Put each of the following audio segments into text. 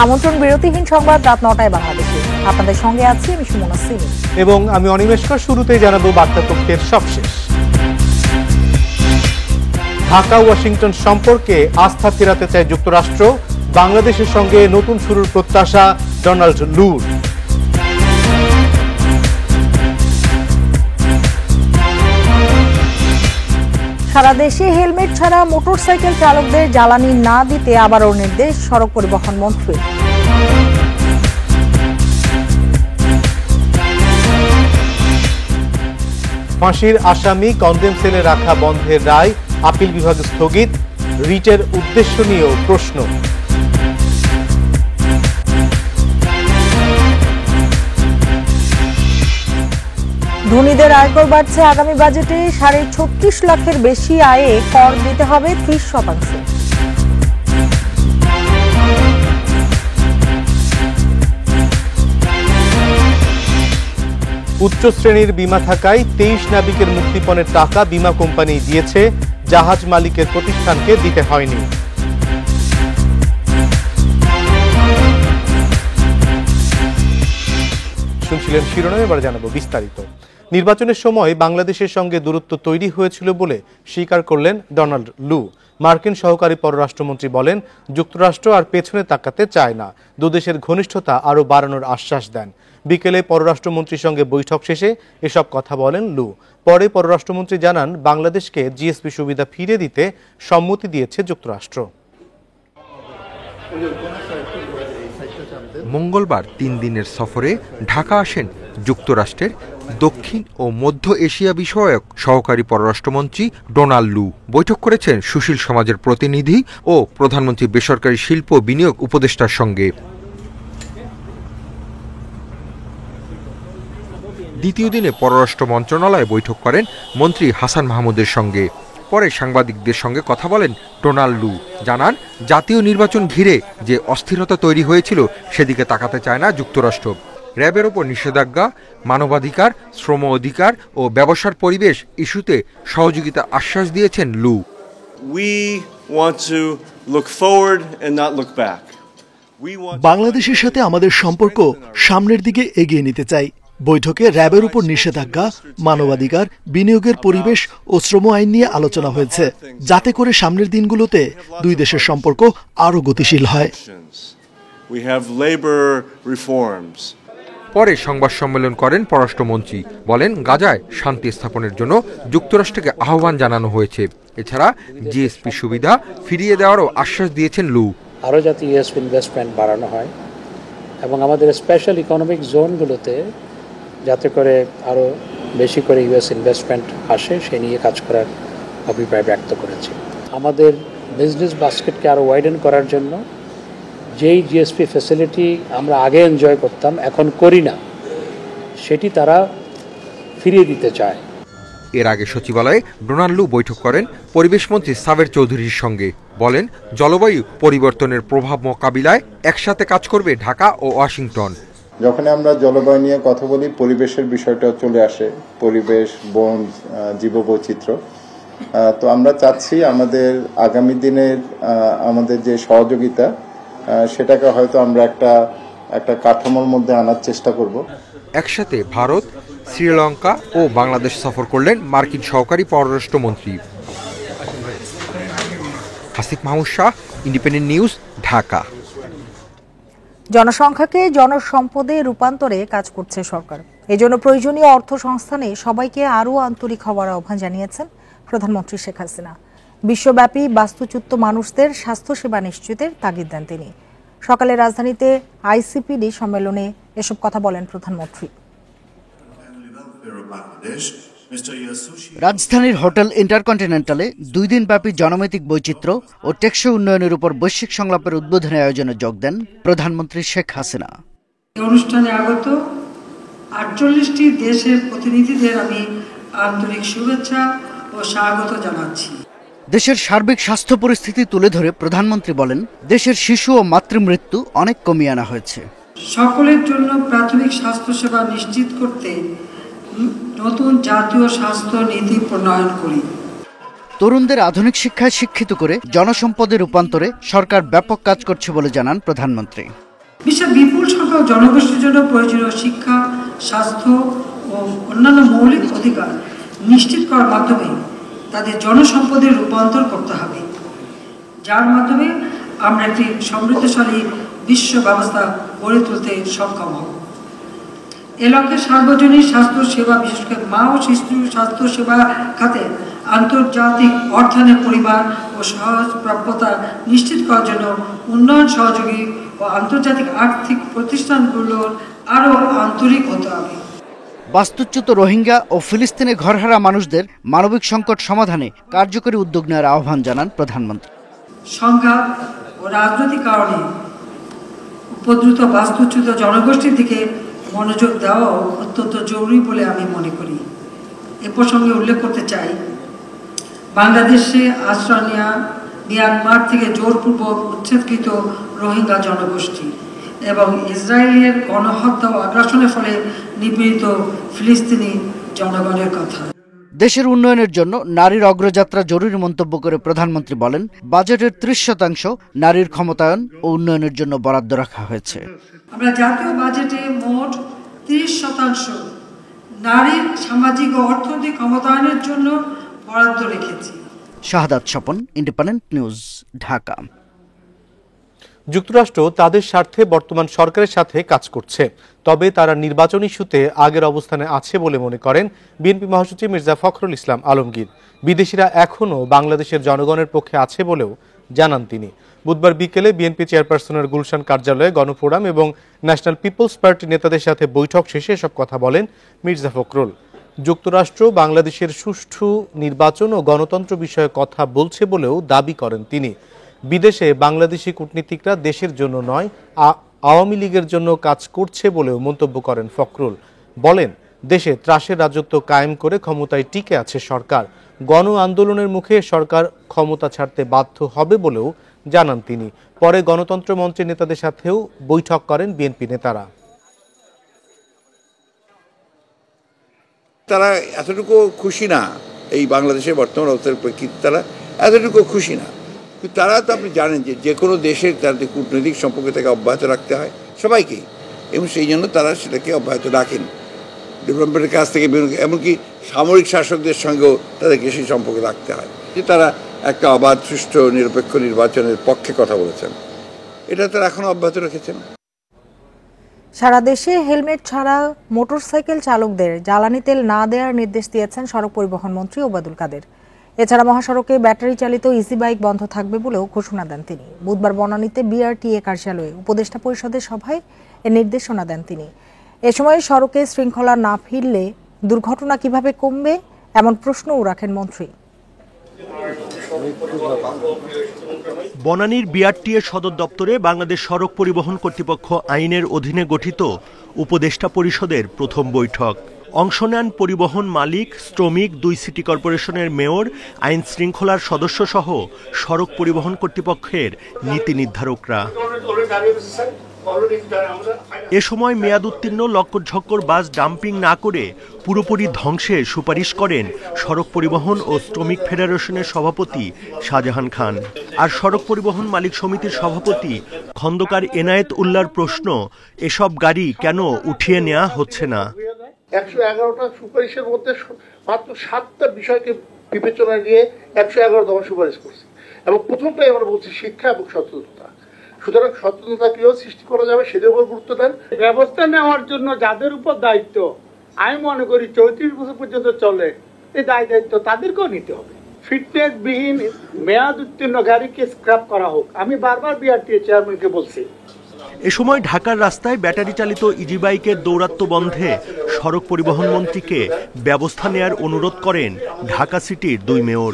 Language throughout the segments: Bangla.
আমন্ত্রণ বিরতিহীন সংবাদ রাত ৯টায় বাংলাদেশে। আপনাদের সঙ্গে আছি আমি সুমনা সিং এবং আমি অনিমেষকর। শুরুতেই জানাবো বার্তা তথ্যের সবশেষ। ঢাকা ওয়াশিংটন সম্পর্কে আস্থা ফেরাতে চায় যুক্তরাষ্ট্র। বাংলাদেশের সঙ্গে নতুন শুরুর প্রত্যাশা ডোনাল্ড লুর। সারা দেশে হেলমেট ছাড়া মোটরসাইকেল চালকদের জ্বালানি না দিতে আবারও নির্দেশ সড়ক পরিবহন মন্ত্রী। ফাঁসির আসামি কনডেম সেলে রাখা বন্ধের রায় আপিল বিভাগ স্থগিত। রিটের উদ্দেশ্য নিয়েও প্রশ্ন। ধনীদের আয়কর বাড়ছে। আগামী বাজেটে ৩৬.৫ লাখের বেশি আয়ে কর দিতে হবে ৩০%। উচ্চ শ্রেণীর বিমা থাকায় ২৩ নাবিকের মুক্তিপণের টাকা বিমা কোম্পানি দিয়েছে, জাহাজ মালিকের প্রতিষ্ঠানকে দিতে হয়নি। শুনছিলেন শিরোনাম, এবার জানাবো বিস্তারিত। নির্বাচনের সময় বাংলাদেশের সঙ্গে দূরত্ব তৈরি হয়েছিল বলে স্বীকার করলেন ডোনাল্ড লু। মার্কিন সহকারী পররাষ্ট্রমন্ত্রী বলেন, যুক্তরাষ্ট্র আর পেছনে তাকাতে চায় না, দুদেশের ঘনিষ্ঠতা আরও বাড়ানোর আশ্বাস দেন। বিকেলে পররাষ্ট্রমন্ত্রীর সঙ্গে বৈঠক শেষে এসব কথা বলেন লু। পরে পররাষ্ট্রমন্ত্রী জানান, বাংলাদেশকে জিএসপি সুবিধা ফিরিয়ে দিতে সম্মতি দিয়েছে যুক্তরাষ্ট্র। মঙ্গলবার ৩ দিনের সফরে ঢাকা আসেন যুক্তরাষ্ট্রের দক্ষিণ ও মধ্য এশিয়া বিষয়ক সহকারী পররাষ্ট্রমন্ত্রী ডোনাল্ড লু। বৈঠক করেছেন সুশীল সমাজের প্রতিনিধি ও প্রধানমন্ত্রী বেসরকারি শিল্প বিনিয়োগ উপদেষ্টার সঙ্গে। দ্বিতীয় দিনে পররাষ্ট্র মন্ত্রণালয়ে বৈঠক করেন মন্ত্রী হাসান মাহমুদের সঙ্গে। পরে সাংবাদিকদের সঙ্গে কথা বলেন ডোনাল্ড লু। জানান, জাতীয় নির্বাচন ঘিরে যে অস্থিরতা তৈরি হয়েছিল সেদিকে তাকাতে চায় না যুক্তরাষ্ট্র। র্যাবের ওপর নিষেধাজ্ঞা, মানবাধিকার, শ্রম অধিকার ও ব্যবসার পরিবেশ ইস্যুতে সহযোগিতা আশ্বাস দিয়েছেন লু। বাংলাদেশের সাথে আমাদের সম্পর্ক সামনের দিকে এগিয়ে নিতে চাই। বৈঠকে র্যাবের উপর নিষেধাজ্ঞা, মানবাধিকার, বিনিয়োগের পরিবেশ ও শ্রম আইন নিয়ে আলোচনা হয়েছে, যাতে করে সামনের দিনগুলোতে দুই দেশের সম্পর্ক আরও গতিশীল হয়। পরে সংবাদ সম্মেলন করেন পররাষ্ট্রমন্ত্রী। বলেন, গাজায় শান্তি স্থাপনের জন্য যুক্তরাষ্ট্রকে আহ্বান জানানো হয়েছে। এছাড়া জিএসপি সুবিধা ফিরিয়ে দেওয়ারও আশ্বাস দিয়েছেন লু। আরও যাতে ইউএস ইনভেস্টমেন্ট বাড়ানো হয় এবং আমাদের স্পেশাল ইকোনমিক জোনগুলোতে যাতে করে আরও বেশি করে ইউএস ইনভেস্টমেন্ট আসে, সে নিয়ে কাজ করার অভিপ্রায় ব্যক্ত করেছে। আমাদের বিজনেস বাস্কেটকে আরও ওয়াইডেন করার জন্য যেই জিএসপি ফ্যাসিলিটি আমরা আগে এনজয় করতাম, এখন করি না, সেটি তারা ফিরিয়ে দিতে চায়। এর আগে সচিবালয়ে ডোনাল্ড লু বৈঠক করেন পরিবেশমন্ত্রী সাবের চৌধুরীর সঙ্গে। বলেন, জলবায়ু পরিবর্তনের প্রভাব মোকাবিলায় একসাথে কাজ করবে ঢাকা ও ওয়াশিংটন। যখন আমরা জলবায়ু নিয়ে কথা বলি, পরিবেশের বিষয়টা চলে আসে, পরিবেশ, বন, জীববৈচিত্র্য। তো আমরা চাচ্ছি আমাদের আগামী দিনের আমাদের যে সহযোগিতা, সেটাকে হয়তো আমরা একটা কাঠামোর মধ্যে আনার চেষ্টা করব। একসাথে ভারত, শ্রীলঙ্কা ও বাংলাদেশ সফর করলেন মার্কিন সহকারী পররাষ্ট্রমন্ত্রী। Asif Mahmud Shah, independent news, Dhaka. জনসংখ্যাকে জনসম্পদে রূপান্তরে কাজ করছে সরকার। এজন্য প্রয়োজনীয় অর্থ সংস্থানে সবাইকে আরও আন্তরিক হওয়ার আহ্বান জানিয়েছেন প্রধানমন্ত্রী শেখ হাসিনা। বিশ্বব্যাপী বাস্তুচ্যুত মানুষদের স্বাস্থ্যসেবা নিশ্চিতের তাগিদ দেন তিনি। সকালে রাজধানীতে আইসিপিডি সম্মেলনে এসব কথা বলেন প্রধানমন্ত্রী। রাজধানীর হোটেল ইন্টারকন্টিনেন্টালে ২ দিনব্যাপী জনমিতিক বৈচিত্র্য ও টেকসই উন্নয়নের উপর বৈশ্বিক সংলাপের উদ্বোধনী আয়োজনে যোগ দেন প্রধানমন্ত্রী শেখ হাসিনা। অনুষ্ঠানে আগত ৪৮টি দেশের প্রতিনিধিদের আমি আন্তরিক শুভেচ্ছা ও স্বাগত জানাচ্ছি। দেশের সার্বিক স্বাস্থ্য পরিস্থিতি তুলে ধরে প্রধানমন্ত্রী বলেন, দেশের শিশু ও মাতৃমৃত্যু অনেক কমিয়ে আনা হয়েছে। সকলের জন্য প্রাথমিক স্বাস্থ্যসেবা নিশ্চিত করতে নতুন জাতীয় স্বাস্থ্য নীতি প্রণয়ন করি। তরুণদের আধুনিক শিক্ষায় শিক্ষিত করে জনসম্পদে রূপান্তরে সরকার ব্যাপক কাজ করছে বলে জানান প্রধানমন্ত্রী। বিশ্বের বিপুল সংখ্যক জনগোষ্ঠীর জন্য প্রয়োজনীয় শিক্ষা, স্বাস্থ্য ও অন্যান্য মৌলিক অধিকার নিশ্চিত করার মাধ্যমে তাদের জনসম্পদে রূপান্তর করতে হবে, যার মাধ্যমে আমরা একটি সমৃদ্ধশালী বিশ্ব ব্যবস্থা গড়ে তুলতে সক্ষম হব। এ লক্ষ্যে সার্বজনীন স্বাস্থ্য সেবা, বিশেষ করে মা ও শিশু স্বাস্থ্য সেবা খাতে আন্তর্জাতিক অর্থায়নের পরিমাণ ও সহজ প্রাপ্যতা নিশ্চিত করার জন্য উন্নয়ন সহযোগী ও আন্তর্জাতিক আর্থিক প্রতিষ্ঠানগুলোর আরও আন্তরিক হতে হবে। বাস্তুচ্যুত রোহিঙ্গা ও ফিলিস্তিনে ঘরহারা মানুষদের মানবিক সংকট সমাধানে কার্যকরী উদ্যোগ নেওয়ার আহ্বান জানান প্রধানমন্ত্রী। সংঘাত ও রাজনৈতিক কারণে উপদ্রুত বাস্তুচ্যুত জনগোষ্ঠীর দিকে মনোযোগ দেওয়াও অত্যন্ত জরুরি বলে আমি মনে করি। এ প্রসঙ্গে উল্লেখ করতে চাই, বাংলাদেশে আশ্রয় নেওয়া মিয়ানমার থেকে জোরপূর্বক উচ্ছেদকৃত রোহিঙ্গা জনগোষ্ঠী এবং ইসরায়েলের গণহত্যা ও আগ্রাসনের ফলে নিপীড়িত ফিলিস্তিনি জনগণের কথা। দেশের উন্নয়নের জন্য নারীর অগ্রযাত্রা জরুরি মন্তব্য করে প্রধানমন্ত্রী বলেন, বাজেটের 30% নারীর ক্ষমতায়ন ও উন্নয়নের জন্য বরাদ্দ রাখা হয়েছে। আমরা জাতীয় বাজেটে মোট 30% নারীর সামাজিক ও অর্থনৈতিক ক্ষমতায়নের জন্য বরাদ্দ রেখেছি। শাহাদাত স্বপন, ইন্ডিপেন্ডেন্ট নিউজ, ঢাকা। যুক্তরাষ্ট্র তাদের স্বার্থে বর্তমান সরকারের সাথে কাজ করছে, তবে তারা নির্বাচন ইস্যুতে আগের অবস্থানে আছে বলে মনে করেন বিএনপি মহাসচিব মির্জা ফখরুল ইসলাম আলমগীর। বিদেশিরা এখনও বাংলাদেশের জনগণের পক্ষে আছে বলেও জানান তিনি। বুধবার বিকেলে বিএনপি চেয়ারপারসনের গুলশান কার্যালয়ে গণফোরাম এবং ন্যাশনাল পিপলস পার্টি নেতাদের সাথে বৈঠক শেষে এসব কথা বলেন মির্জা ফখরুল। যুক্তরাষ্ট্র বাংলাদেশের সুষ্ঠু নির্বাচন ও গণতন্ত্র বিষয়ে কথা বলছে বলেও দাবি করেন তিনি। বিদেশে বাংলাদেশি কূটনীতিকরা দেশের জন্য নয়, আওয়ামী লীগের জন্য কাজ করছে বলেও মন্তব্য করেন ফখরুল। বলেন, দেশে ত্রাসের রাজত্ব কায়েম করে ক্ষমতায় টিকে আছে সরকার। গণ আন্দোলনের মুখে সরকার ক্ষমতা ছাড়তে বাধ্য হবে বলেও জানান তিনি। পরে গণতন্ত্র মঞ্চের নেতাদের সাথেও বৈঠক করেন বিএনপি নেতারা। তারা এতটুকু খুশি না, এই বাংলাদেশের বর্তমান অবস্থার প্রেক্ষিতে তারা এতটুকু খুশি না। কিন্তু তারা তো আপনি জানেন যে কোনো দেশের তাদের কূটনৈতিক সম্পর্ক থেকে অব্যাহত রাখতে হয় সবাইকেই, এবং সেই জন্য তারা সেটাকে অব্যাহত রাখেন। ডেভেলপমেন্টের কাছ থেকে এমনকি সামরিক শাসকদের সঙ্গেও তাদেরকে সেই সম্পর্ক রাখতে হয়, যে তারা একটা অবাধ, সুষ্ঠু, নিরপেক্ষ নির্বাচনের পক্ষে কথা বলেছেন। এটা তারা এখনো অব্যাহত রেখেছেন। সারা দেশে হেলমেট ছাড়া মোটরসাইকেল চালকদের জ্বালানি তেল না দেওয়ার নির্দেশ দিয়েছেন সড়ক পরিবহন মন্ত্রী ওবায়দুল কাদের। এছাড়া মহাসড়কে ব্যাটারি চালিত ইজি বাইক বন্ধ থাকবে বলেও ঘোষণা দেন তিনি। বুধবার বনানীতে বিআরটিএ কার্যালয়ে উপদেষ্টা পরিষদের সভায় এ নির্দেশনা দেন তিনি। এ সময় সড়কে শৃঙ্খলা না ফিরলে দুর্ঘটনা কিভাবে কমবে এমন প্রশ্নও রাখেন মন্ত্রী। বনানীর বিআরটিএ সদর দপ্তরে বাংলাদেশ সড়ক পরিবহন কর্তৃপক্ষ আইনের অধীনে গঠিত উপদেষ্টা পরিষদের প্রথম বৈঠক। অংশ নেন পরিবহন মালিক, শ্রমিক, 2 সিটি কর্পোরেশনের মেয়র, আইন শৃঙ্খলার সদস্য সহ সড়ক পরিবহন কর্তৃপক্ষের নীতি নির্ধারকরা। এ সময় মেয়াদ উত্তীর্ণ লক্কর-ঝক্কর বাস ডাম্পিং না করে পুরোপুরি ধ্বংসের সুপারিশ করেন সড়ক পরিবহন ও শ্রমিক ফেডারেশনের সভাপতি শাহজাহান খান। আর সড়ক পরিবহন মালিক সমিতির সভাপতি খন্দকার এনায়েত উল্লাহর প্রশ্ন, এসব গাড়ি কেন উঠিয়ে নেওয়া হচ্ছে না। 111টা সুপারিশের মধ্যে মাত্র 7টা বিষয়কে বিবেচনায় নিয়ে 111 দফা সুপারিশ করছে, এবং প্রথমটাই আমরা বলছি শিক্ষা এবং সচেতনতা। সুতরাং সচেতনতাকেও সৃষ্টি করা যাবে, সেটার উপর গুরুত্ব দেন। ব্যবস্থা নেওয়ার জন্য যাদের উপর দায়িত্ব, আমি মনে করি 34 বছর পর্যন্ত চলে, এই দায়িত্ব তাদেরকেও নিতে হবে। ফিটনেসবিহীন মেয়াদ উত্তীর্ণ গাড়িকে স্ক্র্যাপ করা হোক, আমি বারবার বিআরটিএ চেয়ারম্যানকে বলছি। এ সময় ঢাকার রাস্তায় ব্যাটারি চালিত ইজি বাইকের দৌরাত্ম্য বন্ধে সড়ক পরিবহন মন্ত্রীকে ব্যবস্থা নেয়ার অনুরোধ করেন ঢাকা সিটির 2 মেয়র।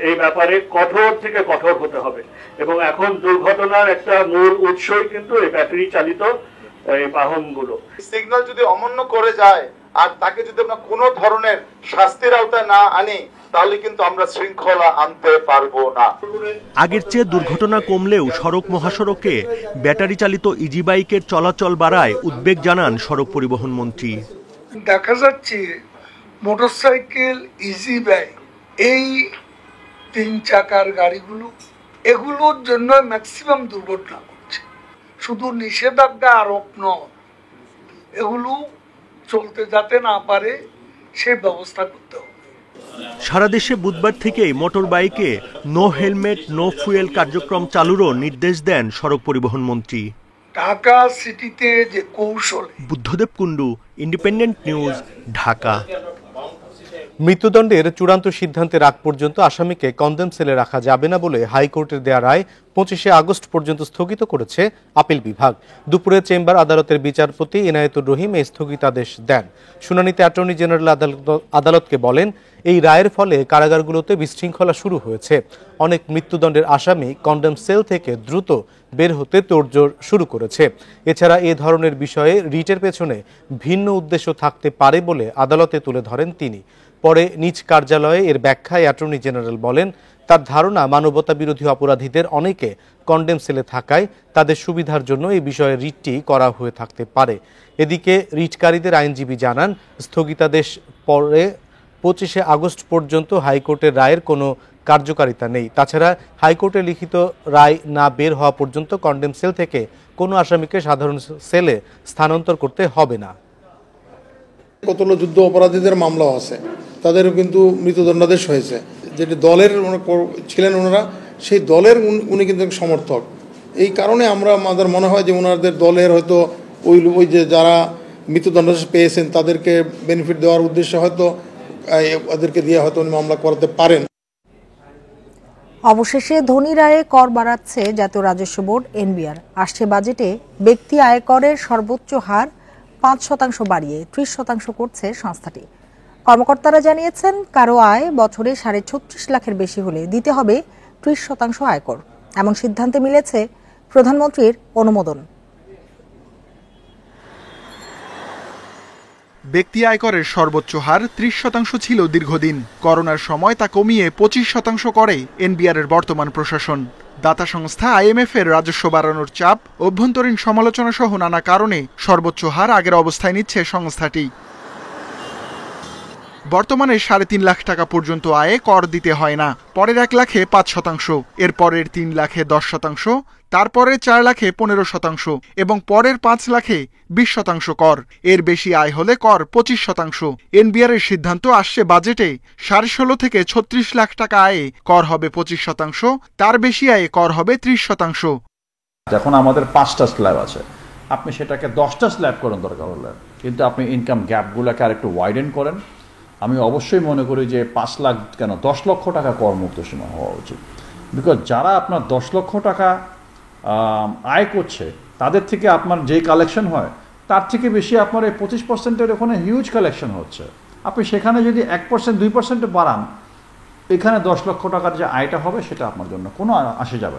এই ব্যাপারে কঠোর থেকে কঠোর হতে হবে, এবং এখন দুর্ঘটনার একটা মূল উৎসই কিন্তু এই ব্যাটারি চালিত এই বাহনগুলো। সিগন্যাল যদি অমান্য করে যায় আর তাকে যদি আমরা কোনো ধরনের শাস্তির আওতায় না আনি, তাহলে কিন্তু আমরা শৃঙ্খলা আনতে পারবো না। আগের চেয়ে দুর্ঘটনা কমলেও সড়ক মহাসড়কে ব্যাটারি চালিত ইজি বাইকের চলাচল বাড়ায় উদ্বেগ জানান সড়ক পরিবহন মন্ত্রী। দেখা যাচ্ছে মোটরসাইকেল, ইজি বাইক, এই 3 চাকার গাড়িগুলো, এগুলোর জন্য ম্যাক্সিমাম দুর্ঘটনা ঘটছে। শুধু নিষেধাজ্ঞা আরোপ নয়, এগুলো চলতে যাতে না পারে সে ব্যবস্থা করতে হবে। সারা দেশে বুধবার থেকেই মোটর বাইকে নো হেলমেট নো ফুয়েল কার্যক্রম চালুরও নির্দেশ দেন সড়ক পরিবহন মন্ত্রী। ঢাকা সিটিতে যে কৌশল। Buddhadeb Kundu, independent news, Dhaka. মৃত্যুদণ্ডের চূড়ান্ত সিদ্ধান্তের আগ পর্যন্ত আসামিকে কনডেম সেলে রাখা যাবে না বলে হাইকোর্টের দেয়া রায় 25 আগস্ট পর্যন্ত স্থগিত করেছে আপিল বিভাগ। দুপুরে চেম্বার আদালতের বিচারপতি ইনায়েতুর রহিম এই স্থগিতাদেশ দেন। শুনানিতে অ্যাটর্নি জেনারেল আদালতকে বলেন, এই রায়ের ফলে কারাগারগুলোতে বিশৃঙ্খলা শুরু হয়েছে। অনেক মৃত্যুদণ্ডের আসামি কনডেম সেল থেকে দ্রুত বের হতে তোড়জোড় শুরু করেছে। এছাড়া এ ধরনের বিষয়ে রিটের পেছনে ভিন্ন উদ্দেশ্য থাকতে পারে বলে আদালতে তুলে ধরেন তিনি। পরে নিজ কার্যালয়ে এর ব্যাখ্যায় অ্যাটর্নি জেনারেল বলেন, তার ধারণা মানবতা বিরোধী অপরাধীদের অনেকে কনডেম সেলে থাকায় তাদের সুবিধার জন্য এই বিষয়ে রিটটি করা হয়ে থাকতে পারে। এদিকে রিটকারীদের আইনজীবী জানান, স্থগিতাদেশ পরে 25 আগস্ট পর্যন্ত হাইকোর্টের রায়ের কোনো কার্যকারিতা নেই। তাছাড়া হাইকোর্টে লিখিত রায় না বের হওয়া পর্যন্ত কনডেম সেল থেকে কোনো আসামিকে সাধারণ সেলে স্থানান্তর করতে হবে না। কতগুলো যুদ্ধ অপরাধীদের মামলাও আছে, তাদেরও কিন্তু মৃত্যুদণ্ডাদেশ হয়েছে। যেটি দলের ছিলেন ওনারা, সেই দলের উনি কিন্তু সমর্থক। এই কারণে আমাদের মনে হয় যে ওনাদের দলের হয়তো ওই যে যারা মৃত্যুদণ্ডাদেশ পেয়েছেন তাদেরকে বেনিফিট দেওয়ার উদ্দেশ্যে হয়তো ওদেরকে দিয়ে হয়তো উনি মামলা করাতে পারেন। অবশেষে ধনী রায়ে কর বাড়াচ্ছে জাতীয় রাজস্ব বোর্ড এনবিআর। আসছে বাজেটে ব্যক্তি আয়করের সর্বোচ্চ হার 5% বাড়িয়ে 30% করছে সংস্থাটি। কর্মকর্তারা জানিয়েছেন, কারো আয় বছরে 36.5 লাখের বেশি হলে দিতে হবে 30% আয়কর। এমন সিদ্ধান্তে মিলেছে প্রধানমন্ত্রীর অনুমোদন। ব্যক্তি আয়করের সর্বোচ্চ হার 30% ছিল দীর্ঘদিন। করোনার সময় তা কমিয়ে 25% করে এনবিআর এর বর্তমান প্রশাসন। দাতা সংস্থা আইএমএফ এর রাজস্ব বাড়ানোর চাপ, অভ্যন্তরীণ সমালোচনা সহ নানা কারণে সর্বোচ্চ হার আগের অবস্থায় নিচ্ছে সংস্থাটি। বর্তমানে 3.5 লাখ টাকা পর্যন্ত আয়ে কর দিতে হয় না। পরের 1 লাখে 5%, এর পরের 3 লাখে 10%, তারপরে 4 লাখে 15% এবং পরের 5 লাখে 20% কর। এর বেশি আয় হলে কর 25%। এনবিআর এর সিদ্ধান্ত আসছে বাজেটে 16.5 থেকে 36 লাখ টাকা আয়ে কর হবে 25%, তার বেশি আয়ে কর হবে 30%। এখন আমাদের 5টা স্ল্যাব আছে, আপনি সেটাকে 10টা স্ল্যাব করেন দরকার হলে, কিন্তু আপনি ইনকাম গ্যাপগুলোকে আরেকটু ওয়াইডেন করেন। আমি অবশ্যই মনে করি যে 5 লাখ কেন 10 লক্ষ টাকা করমুক্ত সীমা হওয়া উচিত। বিকজ যারা আপনার 10 লক্ষ টাকা আয় করছে তাদের থেকে আপনার যে কালেকশন হয় তার থেকে বেশি আপনার এই 25%-এর ওখানে হিউজ কালেকশন হচ্ছে। আপনি সেখানে যদি 1% 2% বাড়ান, এখানে 10 লক্ষ টাকার যে আয়টা হবে সেটা আপনার জন্য কোনো আসে যাবে।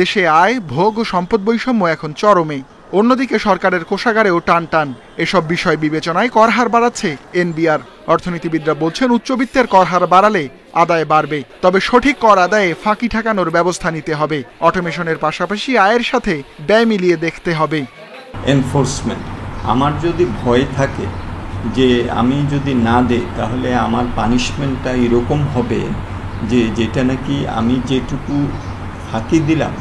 দেশে আয়, ভোগ ও সম্পদ বৈষম্য এখন চরমে। অন্যদিকে সরকারের কোষাগারেও টান। এসব বিষয় বিবেচনায় কর হার বাড়াচ্ছে এনবিআর। অর্থনীতিবিদরা বলছেন, উচ্চবিত্তের কর হার বাড়ালে আদায় বাড়বে, তবে সঠিক কর আদায়ে ফাঁকি ঠেকানোর ব্যবস্থা নিতে হবে। অটোমেশনের পাশাপাশি আয়ের সাথে ব্যয় মিলিয়ে দেখতে হবে। এনফোর্সমেন্ট, আমার যদি ভয় থাকে যে আমি যদি না দেই তাহলে আমার পানিশমেন্টটা এরকম হবে যে যেটা নাকি আমি যেটুকু ফাঁকি দিলাম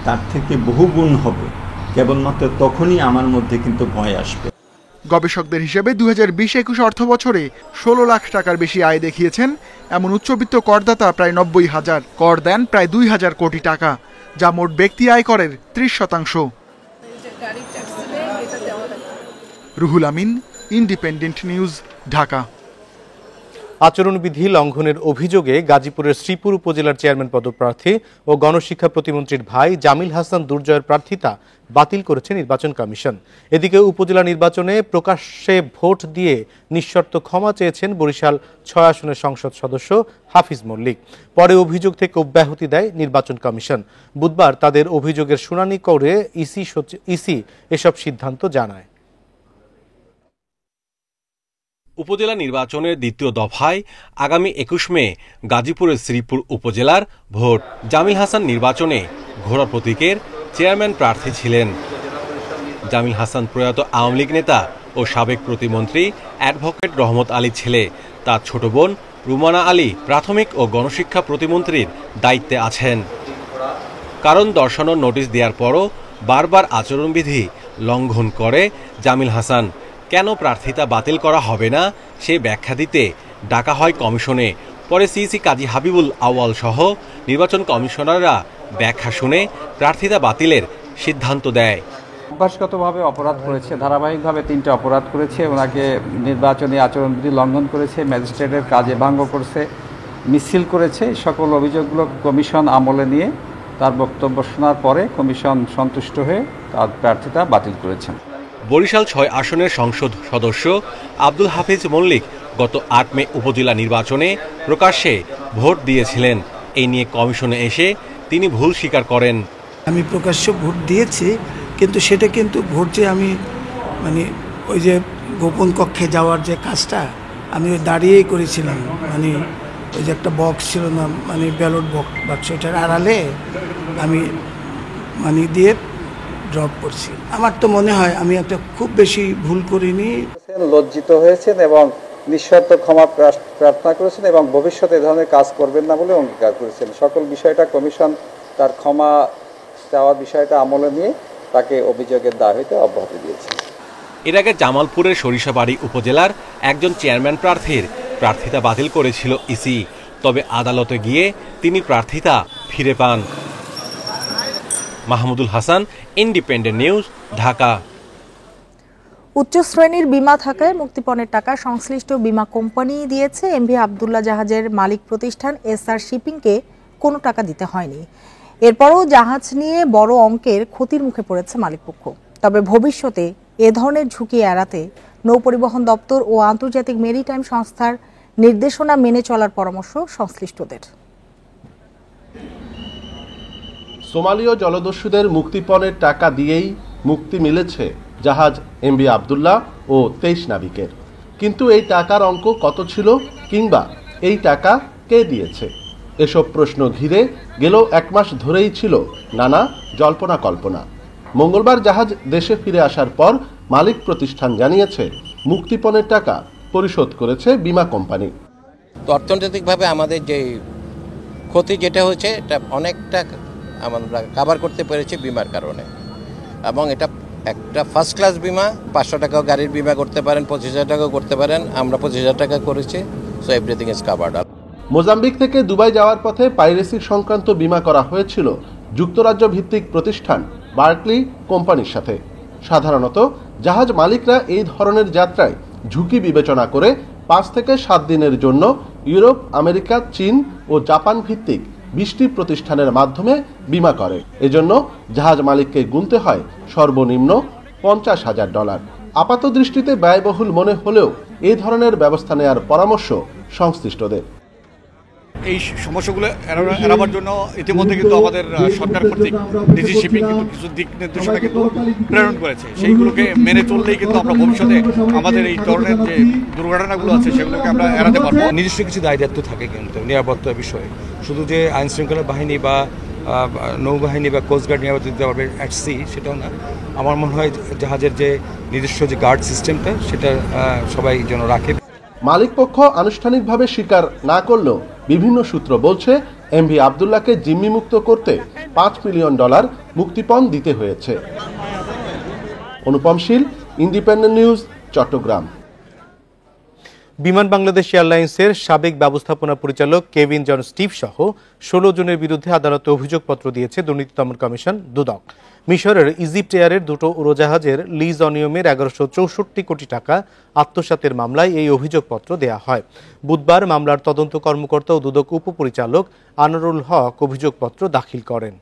তার থেকে বহুগুণ হবে, কেবলমাত্র তখনই আমার মধ্যে কিন্তু ভয় আসবে। গবেষকদের হিসেবে 2020-21 অর্থ বছরে 16 লাখ টাকার বেশি আয় দেখিয়েছেন এমন উচ্চবিত্ত করদাতা প্রায় 90,000। কর দেন প্রায় 2,000 কোটি টাকা, যা মোট ব্যক্তি আয়করের 30%। Ruhul Amin, independent news, Dhaka. আচরণবিধি লঙ্ঘনের অভিযোগে গাজীপুরের শ্রীপুর উপজেলার চেয়ারম্যান পদপ্রার্থী ও গণশিক্ষা প্রতিমন্ত্রীর ভাই জামিল হাসান দুর্জয়ের প্রার্থিতা বাতিল করেছে নির্বাচন কমিশন। এদিকে উপজেলা নির্বাচনে প্রকাশ্যে ভোট দিয়ে নিঃশর্ত ক্ষমা চেয়েছেন বরিশাল 6 আসনের সংসদ সদস্য হাফিজ মল্লিক। পরে অভিযোগ থেকে অব্যাহতি দেয় নির্বাচন কমিশন। বুধবার তাদের অভিযোগের শুনানি করে ইসি এসব সিদ্ধান্ত জানায়। উপজেলা নির্বাচনের দ্বিতীয় দফায় আগামী 21 মে গাজীপুরের শ্রীপুর উপজেলার ভোট। জামিল হাসান নির্বাচনে ঘোড়া প্রতীকের চেয়ারম্যান প্রার্থী ছিলেন। জামিল হাসান প্রয়াত আওয়ামী লীগ নেতা ও সাবেক প্রতিমন্ত্রী অ্যাডভোকেট রহমত আলী ছেলে। তার ছোট বোন রুমানা আলী প্রাথমিক ও গণশিক্ষা প্রতিমন্ত্রীর দায়িত্বে আছেন। কারণ দর্শানোর নোটিশ দেওয়ার পরও বারবার আচরণবিধি লঙ্ঘন করে জামিল হাসান। কেন প্রার্থিতা বাতিল করা হবে না সে ব্যাখ্যা দিতে ডাকা হয় কমিশনে। পরে সিইসি কাজী হাবিবুল আউয়াল সহ নির্বাচন কমিশনাররা ব্যাখ্যা শুনে প্রার্থিতা বাতিলের সিদ্ধান্ত দেয়। অভ্যাসগতভাবে অপরাধ করেছে, ধারাবাহিকভাবে 3টা অপরাধ করেছে, ওনাকে নির্বাচনী আচরণবিধি লঙ্ঘন করেছে, ম্যাজিস্ট্রেটের কাজে ভঙ্গ করেছে, মিছিল করেছে। সকল অভিযোগগুলো কমিশন আমলে নিয়ে তার বক্তব্য শোনার পরে কমিশন সন্তুষ্ট হয়ে তার প্রার্থিতা বাতিল করেছেন। বরিশাল 6 আসনের সংসদ সদস্য আব্দুল হাফিজ মল্লিক গত 8 মে উপজেলা নির্বাচনে প্রকাশ্যে ভোট দিয়েছিলেন। এই নিয়ে কমিশনে এসে তিনি ভুল স্বীকার করেন। আমি প্রকাশ্য ভোট দিয়েছি, কিন্তু সেটা কিন্তু ভোট যে আমি ওই যে গোপন কক্ষে যাওয়ার যে কাজটা আমি দাঁড়িয়েই করেছিলাম। ওই যে একটা বক্স ছিল না, ব্যালট বাক্স, এটার আড়ালে আমি দিয়ে ড্রপ করছি। আমার তো মনে হয় আমি একটা খুব বেশি ভুল করিনি। লজ্জিত হয়েছেন এবং নিঃশর্ত ক্ষমা প্রার্থনা করেছেন এবং ভবিষ্যতে এ ধরনের কাজ করবেন না বলে অঙ্গীকার করেছেন। সকল বিষয়টা কমিশন তার ক্ষমা চাওয়ার বিষয়টা আমলে নিয়ে তাকে অভিযোগের দায় হইতে অব্যাহতি দিয়েছে। এর আগে জামালপুরের সরিষাবাড়ি উপজেলার একজন চেয়ারম্যান প্রার্থীর প্রার্থিতা বাতিল করেছিল ইসি। তবে আদালতে গিয়ে তিনি প্রার্থিতা ফিরে পান। Mahmudul Hasan, independent news, Dhaka. উচ্চ শ্রেণীর বীমা থাকায় মুক্তিপণের টাকা সংশ্লিষ্ট বীমা কোম্পানি দিয়েছে। এমভি আবদুল্লাহ জাহাজের মালিক প্রতিষ্ঠান এসআর শিপিংকে কোনো টাকা দিতে হয়নি। এরপরও জাহাজ নিয়ে বড় অঙ্কের ক্ষতির মুখে পড়েছে মালিকপক্ষ। তবে ভবিষ্যতে এ ধরনের ঝুঁকি এড়াতে নৌপরিবহন দপ্তর ও আন্তর্জাতিক মেরিটাইম সংস্থার নির্দেশনা মেনে চলার পরামর্শ সংশ্লিষ্টদের। সোমালীয় জলদস্যুদের মুক্তিপণের টাকা দিয়েই মুক্তি মিলেছে জাহাজ এমভি আবদুল্লাহ ও 23 নাবিকের। কিন্তু এই টাকার অঙ্ক কত ছিল কিংবা এই টাকা কে দিয়েছে, এসব প্রশ্ন ঘিরে গেল 1 মাস ধরেই ছিল নানা জল্পনা কল্পনা। মঙ্গলবার জাহাজ দেশে ফিরে আসার পর মালিক প্রতিষ্ঠান জানিয়েছে মুক্তিপণের টাকা পরিশোধ করেছে বীমা কোম্পানি। তো অর্থনৈতিকভাবে আমাদের যে ক্ষতি যেটা হয়েছে এটা অনেকটা আমরা কভার করতে পেরেছি বিমার কারণে, এবং এটা একটা ফার্স্ট ক্লাস বিমা। 500 টাকাও গাড়ির বিমা করতে পারেন, 25,000 টাকাও করতে পারেন, আমরা 25,000 টাকা করেছি। So everything is covered up. Mozambique থেকে দুবাই যাওয়ার পথে পাইরেসি সংক্রান্ত বীমা করা হয়েছিল যুক্তরাজ্য ভিত্তিক প্রতিষ্ঠান বার্কলি কোম্পানির সাথে। সাধারণত জাহাজ মালিকরা এই ধরনের যাত্রায় ঝুঁকি বিবেচনা করে 5 থেকে 7 দিনের জন্য ইউরোপ, আমেরিকা, চীন ও জাপান ভিত্তিক 20টি প্রতিষ্ঠানের মাধ্যমে বীমা করে। এজন্য জাহাজ মালিককে গুনতে হয় সর্বনিম্ন $50,000। আপাত দৃষ্টিতে ব্যয়বহুল মনে হলেও এই ধরনের ব্যবস্থা নেওয়ার পরামর্শ সংশ্লিষ্টদের। এই সমস্যাগুলো এড়াবার জন্য ইতিমধ্যে কিন্তু আমাদের সরকার কর্তৃক ডিজি শিপিং কিন্তু কিছু দিক নির্দেশনা কিন্তু প্রেরণ করেছে। সেইগুলোকে মেনে চললেই কিন্তু আমরা ভবিষ্যতে আমাদের এই ধরনের যে দুর্ঘটনাগুলো আছে সেগুলোকে আমরা এড়াতে পারবো। নিজস্ব কিছু দায় দায়িত্ব থাকে কিন্তু নিরাপত্তার বিষয়ে, শুধু যে আইন শৃঙ্খলা বাহিনী বা নৌবাহিনী বা কোস্টগার্ড নিরাপত্তা দিতে পারবে অ্যাট সি সেটাও না। আমার মনে হয় জাহাজের যে নিজস্ব যে গার্ড সিস্টেমটা সেটা সবাই যেন রাখে। মালিকপক্ষ আনুষ্ঠানিকভাবে স্বীকার না করলেও বিভিন্ন সূত্র বলছে এমভি আবদুল্লাহকে জিম্মিমুক্ত করতে $5 মিলিয়ন মুক্তিপণ দিতে হয়েছে। অনুপম শীল, ইন্ডিপেন্ডেন্ট নিউজ, চট্টগ্রাম। বিমান বাংলাদেশ এয়ারলাইন্সের সাবেক ব্যবস্থাপনা পরিচালক কেভিন জন স্টিভ সহ 16 জনের বিরুদ্ধে আদালতে অভিযোগপত্র দিয়েছে দুর্নীতি দমন কমিশন দুদক। মিশরের ইজিপ্ট এয়ারের 2টো উড়োজাহাজের লিজ অনিয়মের 1164 কোটি টাকা আত্মসাতের মামলায় এই অভিযোগপত্র দেয়া হয়। বুধবার মামলার তদন্ত কর্মকর্তা ও দুদক উপপরিচালক আনোয়ারুল হক অভিযোগপত্র দাখিল করেন।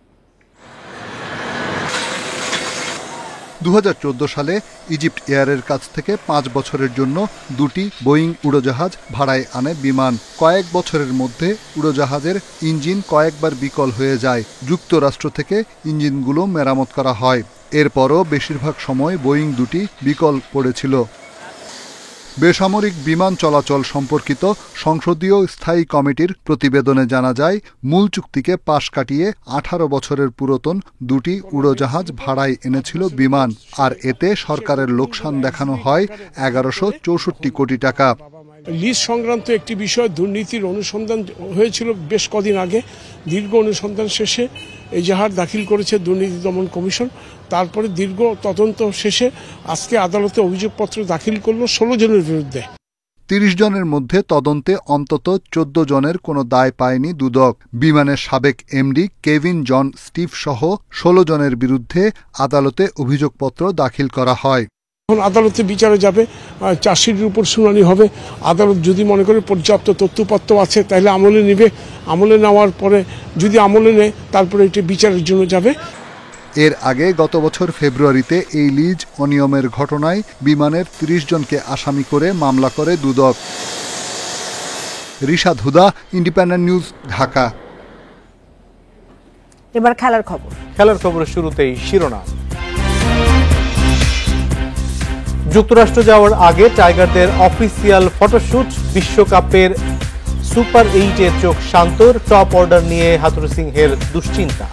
2014 সালে ইজিপ্ট এয়ারের কাছ থেকে 5 বছরের জন্য 2টি বোয়িং উড়োজাহাজ ভাড়ায় আনে বিমান। কয়েক বছরের মধ্যে উড়োজাহাজের ইঞ্জিন কয়েকবার বিকল হয়ে যায়। যুক্তরাষ্ট্র থেকে ইঞ্জিনগুলো মেরামত করা হয়। এরপরও বেশিরভাগ সময় বোয়িং 2টি বিকল পড়েছিল। বেসামরিক বিমান চলাচল সম্পর্কিত সংসদীয় স্থায়ী কমিটির প্রতিবেদনে জানা যায়, মূল চুক্তিকে পাশ কাটিয়ে 18 বছরের পুরাতন 2টি উড়োজাহাজ ভাড়ায় এনেছিল বিমান, আর এতে সরকারের লোকসান দেখানো হয় 1164 কোটি টাকা। লিজ সংক্রান্ত একটি বিষয় দুর্নীতির অনুসন্ধান হয়েছিল বেশ কদিন আগে। দীর্ঘ অনুসন্ধান শেষে এজাহার দাখিল করেছে দুর্নীতি দমন কমিশন। তারপরে দীর্ঘ তদন্ত শেষে আজকে আদালতে অভিযোগপত্র দাখিল করলো 16 জনের বিরুদ্ধে। 30 জনের মধ্যে তদন্তে অন্তত 14 জনের কোনো দায় পায়নি দুদক। বিমানের সাবেক এমডি কেভিন জন স্টিভ সহ 16 জনের বিরুদ্ধে আদালতে অভিযোগপত্র দাখিল করা হয়। এখন আদালতে বিচারে যাবে, চার্জশিটের উপর শুনানি হবে। আদালত যদি মনে করে পর্যাপ্ত তথ্যপত্র আছে তাহলে আমলে নেবে। আমলে নেওয়ার পরে যদি আমলে নেয় তারপরে এটি বিচারের জন্য যাবে। এর আগে গত বছর ফেব্রুয়ারিতে এই লিজ অনিয়মের ঘটনায় বিমানের 30 জনকে আসামি করে মামলা করে দুদক। রিশাদ হুদা, ইন্ডিপেন্ডেন্ট নিউজ, ঢাকা। এবার খেলার খবর। খেলার খবরের শুরুতেই শিরোনাম। যুক্তরাষ্ট্র যাওয়ার আগে টাইগারদের অফিসিয়াল ফটোশুট। বিশ্বকাপের সুপার 8-এ চোখ শান্তর। টপ অর্ডার নিয়ে হাথুরু সিংহের দুশ্চিন্তা।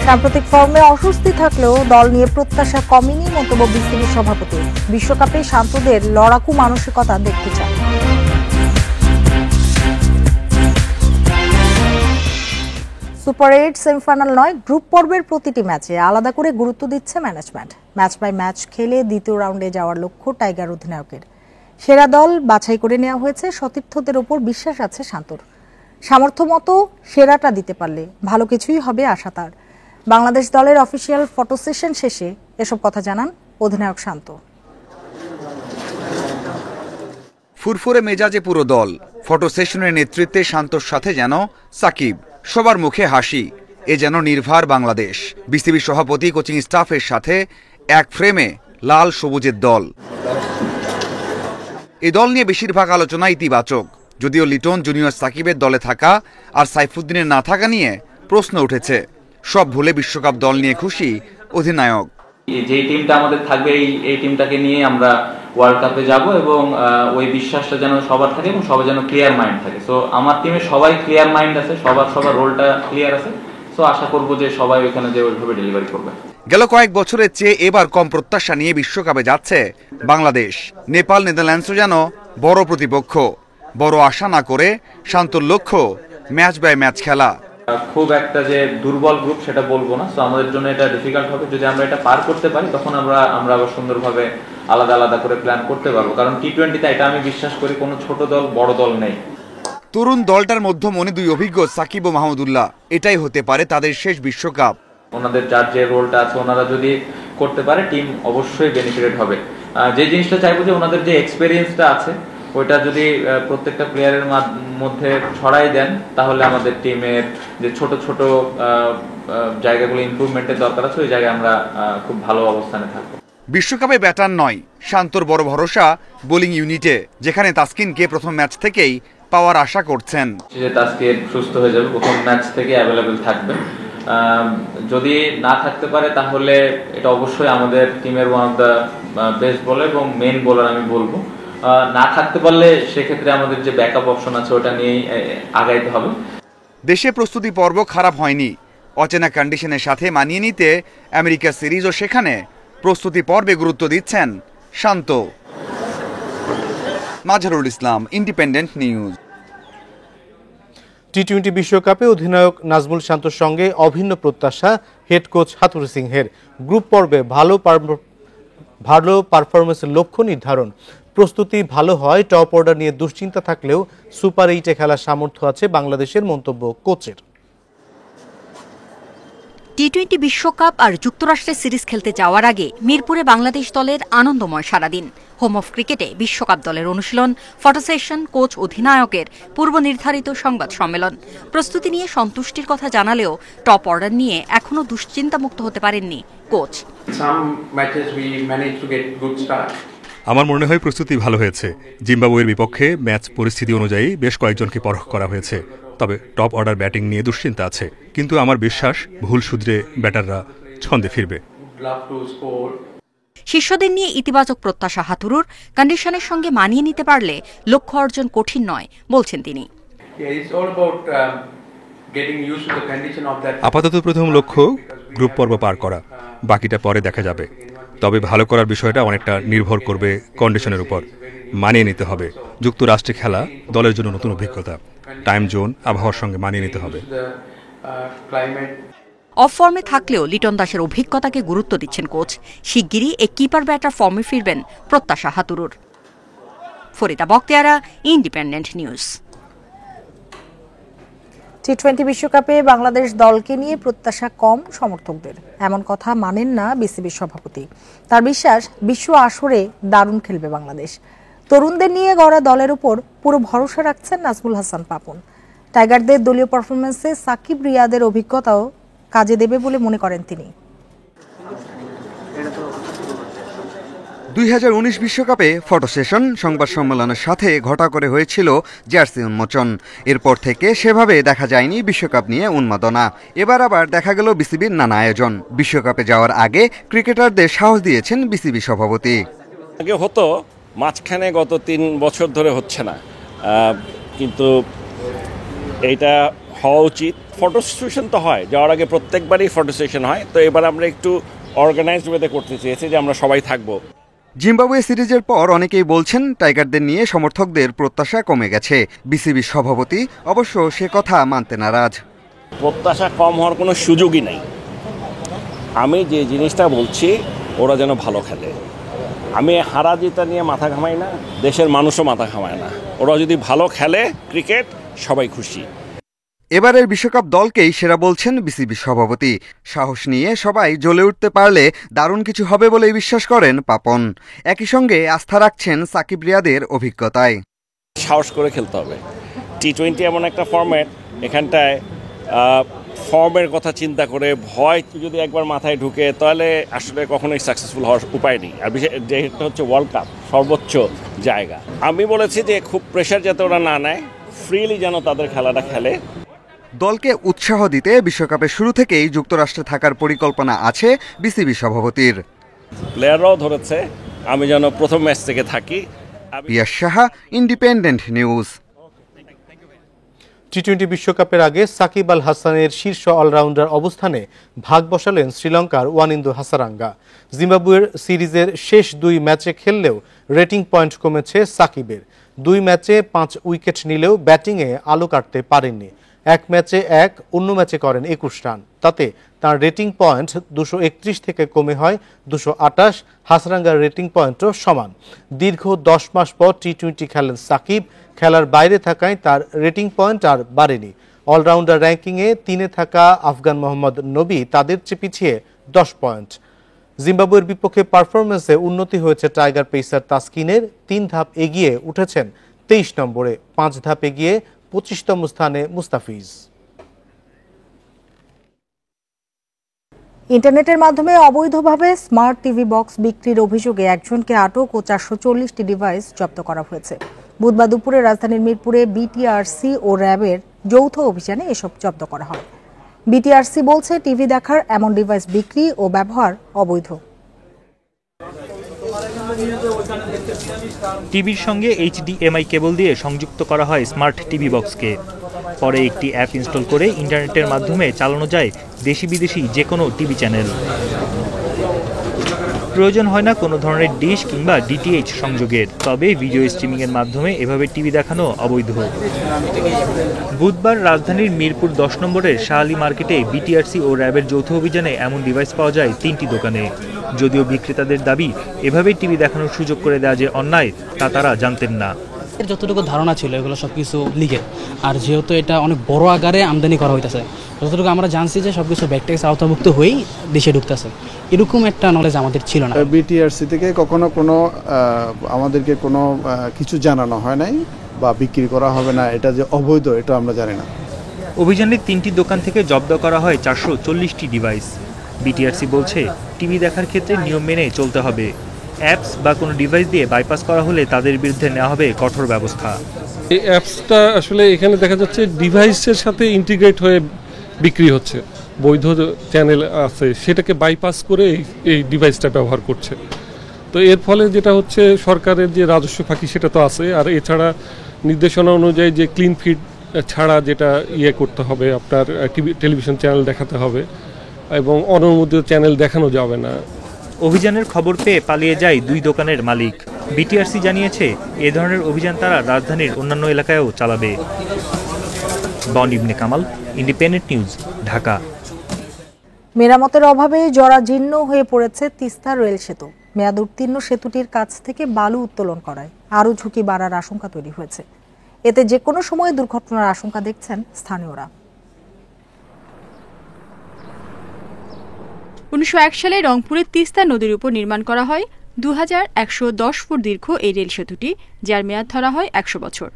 সাম্প্রতিক ফর্মে অস্বস্তি থাকলেও দল নিয়ে প্রত্যাশা কমেনি মন্তব্য বিসিবি সভাপতি। বিশ্বকাপে শান্তদের লড়াকু মানসিকতা দেখতে চান। সুপার 8 সেমিফাইনাল নয়, গ্রুপ পর্বের প্রতিটি ম্যাচে আলাদা করে গুরুত্ব দিচ্ছে ম্যানেজমেন্ট। ম্যাচ বাই ম্যাচ খেলে দ্বিতীয় রাউন্ডে যাওয়ার লক্ষ্য টাইগার অধিনায়কের। সেরা দল বাছাই করে নেওয়া হয়েছে, সতীর্থদের ওপর বিশ্বাস আছে শান্তর। সামর্থ্য মতো সেরাটা দিতে পারলে ভালো কিছুই হবে আশা তার। বাংলাদেশ দলের অফিসিয়াল ফটো সেশন শেষে এসব কথা জানান অধিনায়ক শান্ত। ফুরফুরে মেজাজে পুরো দল। ফটো সেশনের নেতৃত্বে শান্তর সাথে যেন সাকিব। সবার মুখে হাসি, এ যেন নির্ভার বাংলাদেশ। বিসিবি সভাপতি কোচিং স্টাফের সাথে এক ফ্রেমে লাল সবুজের দল। এই দল নিয়ে বেশিরভাগ আলোচনা ইতিবাচক, যদিও লিটন জুনিয়র সাকিবের দলে থাকা আর সাইফুদ্দিনের না থাকা নিয়ে প্রশ্ন উঠেছে। সব ভুলে বিশ্বকাপ দল নিয়ে খুশি অধিনায়ক। যে টিমটা আমাদের থাকবে এই টিমটাকে নিয়ে আমরা ওয়ার্ল্ড কাপে যাব এবং ওই বিশ্বাসটা যেন সবার থাকে এবং সবার যেন ক্লিয়ার মাইন্ড থাকে। সো আমার টিমে সবাই ক্লিয়ার মাইন্ড আছে, সবার রোলটা ক্লিয়ার আছে। সো আশা করব যে সবাই ওইখানে যে ওইভাবে ডেলিভারি করবে। গেল কয়েক বছরের চেয়ে এবার কম প্রত্যাশা নিয়ে বিশ্বকাপে যাচ্ছে বাংলাদেশ। নেপাল, নেদারল্যান্ডসও যেন বড় প্রতিপক্ষ। বড় আশা না করে শান্তর লক্ষ্য ম্যাচ বাই ম্যাচ খেলা। খুব একটা যে দুর্বল গ্রুপ সেটা বলবো না। সো আমাদের জন্য এটা ডিফিকাল্ট হবে। যদি আমরা এটা পার করতে পারি তখন আমরা আবার সুন্দরভাবে আলাদা আলাদা করে প্ল্যান করতে পারবো। কারণ টি-20তে এটা আমি বিশ্বাস করি কোনো ছোট দল বড় দল নেই। তরুণ দলটার মধ্যমণি দুই অভিজ্ঞ সাকিব ও মাহমুদুল্লাহ। এটাই হতে পারে তাদের শেষ বিশ্বকাপ। ওনাদের যার যে রোলটা আছে ওনারা যদি করতে পারে টিম অবশ্যই বেনিফিটেড হবে। যে জিনিসটা চাইবো যে ওনাদের যে এক্সপেরিয়েন্সটা আছে ওইটা যদি প্রত্যেকটা প্লেয়ারের মধ্যে ছড়াই দেন তাহলে আমাদের টিমের যে ছোট ছোট জায়গাগুলো ইমপ্রুভমেন্টের দরকার আছে ওই জায়গায় আমরা খুব ভালো অবস্থানে থাকবো। বিশ্বকাপে ব্যাটার নয়, শান্তর বড় ভরসা বোলিং ইউনিটে, যেখানে তাসকিনকে প্রথম ম্যাচ থেকেই পাওয়ার আশা করছেন। যে তাসকিন সুস্থ হয়ে যাবে, প্রথম ম্যাচ থেকে অ্যাভেলেবেল থাকবে। যদি না থাকতে পারে তাহলে এটা অবশ্যই আমাদের টিমের one of the best bowler এবং মেইন বোলার আমি বলবো। না থাকতে পারলে সেক্ষেত্রে আমাদের যে ব্যাকআপ অপশন আছে ওটা নিয়েই আগাইতে হবে। দেশে প্রস্তুতি পর্ব খারাপ হয়নি। অচেনা কন্ডিশনের সাথে মানিয়ে নিতে আমেরিকা সিরিজ ও সেখানে প্রস্তুতি পর্বে গুরুত্ব দিচ্ছেন শান্ত। Mazharul Islam, independent news. টি-20 বিশ্বকাপে অধিনায়ক নাজমুল শান্তর সঙ্গে অভিন্ন প্রত্যাশা হেড কোচ হাথুরু সিংহের। গ্রুপ পর্বে ভালো পারফরমেন্সের লক্ষ্য নির্ধারণ। প্রস্তুতি ভালো হয়, টপ অর্ডার নিয়ে দুশ্চিন্তা থাকলেও সুপার 8-এ খেলার সামর্থ্য আছে বাংলাদেশের, মন্তব্য কোচের। টি-20 বিশ্বকাপ আর যুক্তরাষ্ট্রের সিরিজ খেলতে যাওয়ার আগে মিরপুরে বাংলাদেশ দলের আনন্দময় সারাদিন। হোম অফ ক্রিকেটে বিশ্বকাপ দলের অনুশীলন, ফটো সেশন, কোচ অধিনায়কের পূর্ব নির্ধারিত সংবাদ সম্মেলন। প্রস্তুতি নিয়ে সন্তুষ্টির কথা জানালেও টপ অর্ডার নিয়ে এখনও দুশ্চিন্তামুক্ত হতে পারেননি কোচ। আমার মনে হয় প্রস্তুতি ভালো হয়েছে। জিম্বাবুয়ের বিপক্ষে ম্যাচ পরিস্থিতি অনুযায়ী বেশ কয়েকজনকে পরখ করা হয়েছে। তবে টপ অর্ডার ব্যাটিং নিয়ে দুশ্চিন্তা আছে, কিন্তু আমার বিশ্বাস ভুল শুধরে ব্যাটাররা ছন্দে ফিরবে। শিষ্যদের নিয়ে ইতিবাচক প্রত্যাশা হাথুরুর। কন্ডিশনের সঙ্গে মানিয়ে নিতে পারলে লক্ষ্য অর্জন কঠিন নয় বলছেন তিনি। আপাতত প্রথম লক্ষ্য গ্রুপ পর্ব পার করা, বাকিটা পরে দেখা যাবে। তবে ভালো করার বিষয়টা অনেকটা নির্ভর করবে কন্ডিশনের উপর। মানিয়ে নিতে হবে। যুক্তরাষ্ট্রে খেলা দলের জন্য নতুন অভিজ্ঞতা। টাইম জোন, আবহাওয়ার সঙ্গে মানিয়ে নিতে হবে। অফ ফর্মে থাকলেও লিটন দাসের অভিজ্ঞতাকে গুরুত্ব দিচ্ছেন কোচ। শিগগিরই এই কিপার ব্যাটার ফর্মে ফিরবেন প্রত্যাশা হাতুরুর। Farida Bakhtiyara, independent news. টি-20 বিশ্বকাপে বাংলাদেশ দলকে নিয়ে প্রত্যাশা কম সমর্থকদের, এমন কথা মানেন না বিসিবির সভাপতি। তার বিশ্বাস, বিশ্ব আসরে দারুণ খেলবে বাংলাদেশ। তরুণদের নিয়ে গড়া দলের উপর পুরো ভরসা রাখছেন নাজমুল হাসান পাপন। টাইগারদের দলীয় পারফরমেন্সে সাকিব রিয়াদের অভিজ্ঞতাও কাজে দেবে বলে মনে করেন তিনি। 2019 বিশ্বকাপে ফটো সেশন, সংবাদ সম্মেলনের সাথে ঘটা করে হয়েছিল জার্সি উন্মোচন। এরপর থেকে সেভাবে দেখা যায়নি বিশ্বকাপ নিয়ে উন্মাদনা। এবার আবার দেখা গেল বিসিবির নানা আয়োজন। বিশ্বকাপে যাওয়ার আগে ক্রিকেটারদের সাহস দিয়েছেন বিসিবি সভাপতি। আগে হতো, মাঝখানে গত 3 বছর ধরে হচ্ছে না, কিন্তু এইটা হওয়া উচিত। ফটো সেশন তো হয়, যাওয়ার আগে প্রত্যেকবারই ফটো সেশন হয়, তো এবার আমরা একটু অর্গানাইজড ওয়েতে করতে চেয়েছি যে আমরা সবাই থাকবো। জিম্বাবুয়ে সিরিজের পর অনেকেই বলছেন টাইগারদের নিয়ে সমর্থকদের প্রত্যাশা কমে গেছে। বিসিবি সভাপতি অবশ্য সে কথা মানতে নারাজ। প্রত্যাশা কম হওয়ার কোনো সুযোগই নেই। আমি যে জিনিসটা বলছি, ওরা যেন ভালো খেলে। আমি হারা জিতা নিয়ে মাথা ঘামাই না, দেশের মানুষও মাথা ঘামায় না। ওরা যদি ভালো খেলে ক্রিকেট, সবাই খুশি। এবারের বিশ্বকাপ দলকেই সেরা বলছেন বিসিবি সভাপতি। সাহস নিয়ে সবাই জ্বলে উঠতে পারলে দারুণ কিছু হবে বলেই বিশ্বাস করেন পাপন। একই সঙ্গে আস্থা রাখছেন সাকিব রিয়াদের অভিজ্ঞতায়। সাহস করে খেলতে হবে। টি-20 এমন একটা ফরম্যাট, এখানটায় ফর্মের কথা চিন্তা করে ভয় যদি একবার মাথায় ঢুকে, তাহলে আসলে কখনোই সাকসেসফুল হওয়ার উপায় নেই। আর বিশেষ যেটা হচ্ছে ওয়ার্ল্ড কাপ, সর্বোচ্চ জায়গা। আমি বলেছি যে খুব প্রেশার যাতে ওরা না নেয়, ফ্রিলি যেন তাদের খেলাটা খেলে। দলকে উৎসাহ দিতে বিশ্বকাপের শুরু থেকেই যুক্তরাষ্ট্রে থাকার পরিকল্পনা আছে বিসিবি সভাপতির। প্লেয়াররাও ধরেছে আমি যেন প্রথম ম্যাচ থেকে থাকি। পিয়াস সাহা, ইন্ডিপেন্ডেন্ট নিউজ। টি-20 বিশ্বকাপের আগে সাকিব আল হাসানের শীর্ষ অলরাউন্ডার অবস্থানে ভাগ বসালেন শ্রীলঙ্কার ওয়ানিন্দু হাসারাঙ্গা। জিম্বাবুয়ের সিরিজের শেষ 2 ম্যাচে খেললেও রেটিং পয়েন্ট কমেছে সাকিবের। 2 ম্যাচে 5 উইকেট নিলেও ব্যাটিংয়ে আলো কাটতে পারেননি। 1 ম্যাচে 1, অন্য ম্যাচে করেন 21 রান। তাতে তার রেটিং পয়েন্ট 231 থেকে কমে হয় 228। হাসারাঙ্গার রেটিং পয়েন্টও সমান। দীর্ঘ 10 মাস পর টি-20 খেলেন সাকিব। খেলার বাইরে থাকায় তার রেটিং পয়েন্ট আর বাড়েনি। অলরাউন্ডার র্যাঙ্কিংয়ে 3-এ থাকা আফগান মোহাম্মদ নবী তাদের চেয়ে পিছিয়ে 10 পয়েন্ট। জিম্বাবুয়ের বিপক্ষে পারফরমেন্সে উন্নতি হয়েছে টাইগার পেসার তাসকিনের। 3 ধাপ এগিয়ে উঠেছেন 23 নম্বরে, 5 ধাপ এগিয়ে 25তম স্থানে মুস্তাফিজ। ইন্টারনেটের মাধ্যমে অবৈধভাবে স্মার্ট টিভি বক্স বিক্রির অভিযোগে একজনকে আটক ও 440টি ডিভাইস জব্দ করা হয়েছে। বুধবার দুপুরে রাজধানীর মিরপুরে বিটিআরসি ও র্যাবের যৌথ অভিযানে এসব জব্দ করা হয়। বিটিআরসি বলছে টিভি দেখার এমন ডিভাইস বিক্রি ও ব্যবহার অবৈধ। টিভির সঙ্গে HDMI কেবল দিয়ে সংযুক্ত করা হয় স্মার্ট টিভি বক্সকে। পরে একটি অ্যাপ ইনস্টল করে ইন্টারনেটের মাধ্যমে চালানো যায় দেশি বিদেশি যে কোনো টিভি চ্যানেল। প্রয়োজন হয় না কোনো ধরনের ডিশ কিংবা ডিটিএইচ সংযোগের। তবে ভিডিও স্ট্রিমিংয়ের মাধ্যমে এভাবে টিভি দেখানো অবৈধ। বুধবার রাজধানীর মিরপুর 10 নম্বরের শাহ আলী মার্কেটে বিটিআরসি ও র্যাবের যৌথ অভিযানে এমন ডিভাইস পাওয়া যায় 3টি দোকানে। যদিও বিক্রেতাদের দাবি এভাবে টিভি দেখানোর সুযোগ করে দেওয়া যে অন্যায় তা তারা জানতেন না। যতটুকু ধারণা ছিল এগুলো সব কিছু লিগেল, আর যেহেতু এটা অনেক বড় আকারে আমদানি করা হইতেছে, যতটুকু আমরা জানছি যে সব কিছু ব্যাক ট্যাক্স আওতাভুক্ত হয়েই দেশে ঢুকতেছে, এরকম একটা নলেজ আমাদের ছিল না। বিটিআরসি থেকে কখনো কোনো আমাদেরকে কোনো কিছু জানানো হয় নাই বা বিক্রি করা হবে না, এটা যে অবৈধ এটা আমরা জানি না। অভিযানে 3টি দোকান থেকে জব্দ করা হয় 440টি ডিভাইস। বিটিআরসি বলছে টিভি দেখার ক্ষেত্রে নিয়ম মেনে চলতে হবে। অ্যাপস বা কোনো ডিভাইস দিয়ে বাইপাস করা হলে তাদের বিরুদ্ধে নেওয়া হবে কঠোর ব্যবস্থা। এই অ্যাপসটা আসলে এখানে দেখা যাচ্ছে ডিভাইসের সাথে ইন্টিগ্রেট হয়ে বিক্রি হচ্ছে। বৈধ চ্যানেল আছে সেটাকে বাইপাস করে এই ডিভাইসটা ব্যবহার করছে। তো এর ফলে যেটা হচ্ছে সরকারের যে রাজস্ব ফাঁকি সেটা তো আছে, আর এছাড়া নির্দেশনা অনুযায়ী যে ক্লিন ফিড ছাড়া যেটা করতে হবে, আপনার টেলিভিশন চ্যানেল দেখাতে হবে এবং অনুমোদিত চ্যানেল দেখানো যাবে না। অভিযানের খবর পেয়ে পালিয়ে যায় 2 দোকানের মালিক। বিটিআরসি জানিয়েছে এ ধরনের অভিযান তারা রাজধানীর অন্যান্য এলাকায়ও চালাবে। বন্ড ইবনে কামাল, ইন্ডিপেন্ডেন্ট নিউজ, ঢাকা। মেরামতের অভাবে জরাজীর্ণ হয়ে পড়েছে তিস্তা রেল সেতু। মেয়াদ উত্তীর্ণ সেতুটির কাছ থেকে বালু উত্তোলন করায় আরও ঝুঁকি বাড়ার আশঙ্কা তৈরি হয়েছে। এতে যে কোনো সময় দুর্ঘটনার আশঙ্কা দেখছেন স্থানীয়রা। 1901 সালে রংপুরে তিস্তা নদীর উপর নির্মাণ করা হয় 2110 ফুট দীর্ঘ এই রেল সেতুটি, যার মেয়াদ ধরা হয় 100 বছর।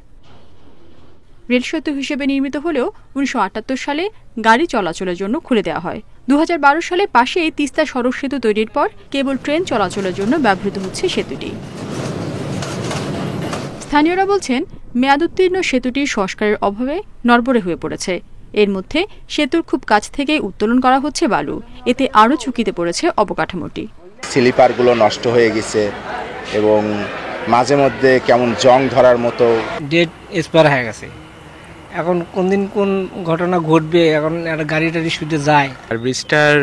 রেল সেতু হিসেবে নির্মিত হলেও 1978 সালে গাড়ি চলাচলের জন্য খুলে দেওয়া হয়। 2012 সালে পাশেই তিস্তা সড়ক সেতু তৈরির পর কেবল ট্রেন চলাচলের জন্য ব্যবহৃত হচ্ছে সেতুটি। স্থানীয়রা বলছেন, মেয়াদ উত্তীর্ণ সেতুটির সংস্কারের অভাবে নড়বড়ে হয়ে পড়েছে। এর মধ্যে সেতুর খুব কাছ থেকে উত্তোলন করা হচ্ছে বালু, এতে আরও ঝুঁকিতে পড়েছে অবকাঠামোটি। স্লিপারগুলো নষ্ট হয়ে গেছে এবং মাঝে মধ্যে কেমন জং ধরার মতো ডেট এক্সপায়ার হয়ে গেছে। এখন কোন দিন কোন ঘটনা ঘটবে, এখন গাড়ি টাড়ি শুধু যায়। আর ব্রিজটার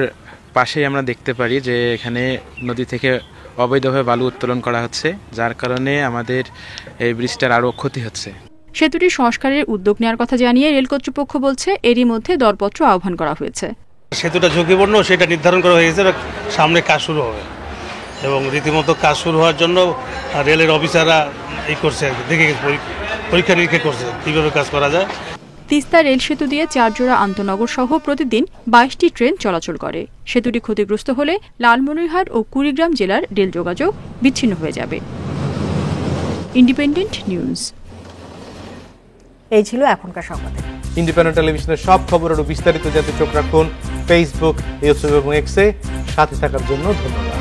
পাশেই আমরা দেখতে পারি যে এখানে নদী থেকে অবৈধভাবে বালু উত্তোলন করা হচ্ছে, যার কারণে আমাদের এই ব্রিজটার আরও ক্ষতি হচ্ছে। সেতুটি সংস্কারের উদ্যোগ নেওয়ার কথা জানিয়ে রেল কর্তৃপক্ষ বলছে, এরই মধ্যে দরপত্র আহ্বান করা হয়েছে। সেতুটা ঝুঁকিপূর্ণ সেটা নির্ধারণ করা হয়ে গেছে, সামনে কাজ শুরু হবে এবং রীতিমতো কাজ শুরু হওয়ার জন্য রেলের অফিসাররা এই করছে, দেখে পরীক্ষা নিরীক্ষা করছে কীভাবে কাজ করা যায়। তিস্তা রেল সেতু দিয়ে 4 জোড়া আন্তনগর সহ প্রতিদিন 22টি ট্রেন চলাচল করে। সেতুটি ক্ষতিগ্রস্ত হলে লালমনিরহাট ও কুড়িগ্রাম জেলার রেল যোগাযোগ বিচ্ছিন্ন হয়ে যাবে। Independent news. এই ছিল এখনকার সংবাদ। ইন্ডিপেন্ডেন্ট টেলিভিশনের সব খবর ও বিস্তারিত জানতে চোখ রাখুন ফেসবুক, ইউটিউব এবং এক্সে। সাথে থাকার জন্য ধন্যবাদ।